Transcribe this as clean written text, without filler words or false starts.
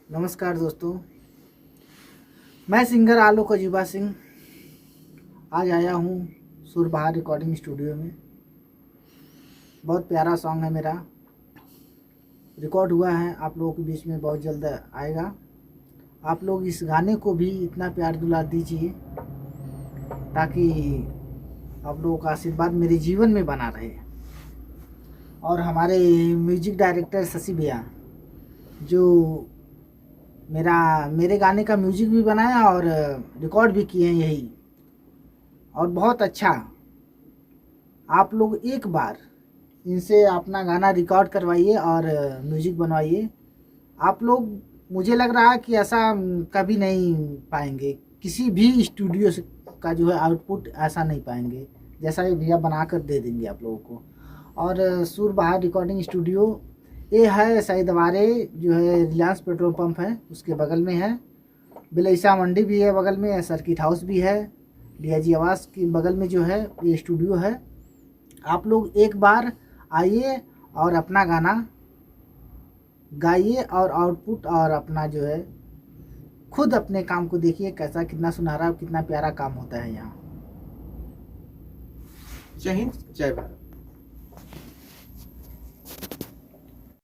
नमस्कार दोस्तों, मैं सिंगर आलोक अजूबा सिंह आज आया हूँ सुरबहार रिकॉर्डिंग स्टूडियो में। बहुत प्यारा सॉन्ग है मेरा, रिकॉर्ड हुआ है, आप लोगों के बीच में बहुत जल्द आएगा। आप लोग इस गाने को भी इतना प्यार दुलार दीजिए ताकि आप लोगों का आशीर्वाद मेरे जीवन में बना रहे। और हमारे म्यूजिक डायरेक्टर शशि भैया जो मेरे गाने का म्यूजिक भी बनाया और रिकॉर्ड भी किए हैं यही, और बहुत अच्छा। आप लोग एक बार इनसे अपना गाना रिकॉर्ड करवाइए और म्यूजिक बनवाइए। आप लोग, मुझे लग रहा है कि ऐसा कभी नहीं पाएंगे, किसी भी स्टूडियो का जो है आउटपुट ऐसा नहीं पाएंगे जैसा ये भैया बना कर दे देंगे आप लोगों को। और सुरबहार रिकॉर्डिंग स्टूडियो ये है सईदवारे, जो है रिलायंस पेट्रोल पंप है उसके बगल में है। बिलैसा मंडी भी है बगल में, सर्किट हाउस भी है, डीआईजी आवास के बगल में जो है ये स्टूडियो है। आप लोग एक बार आइए और अपना गाना गाइए और आउटपुट और अपना जो है खुद अपने काम को देखिए कैसा, कितना सुनहरा, कितना प्यारा काम होता है यहाँ। जय हिंद, जय भारत।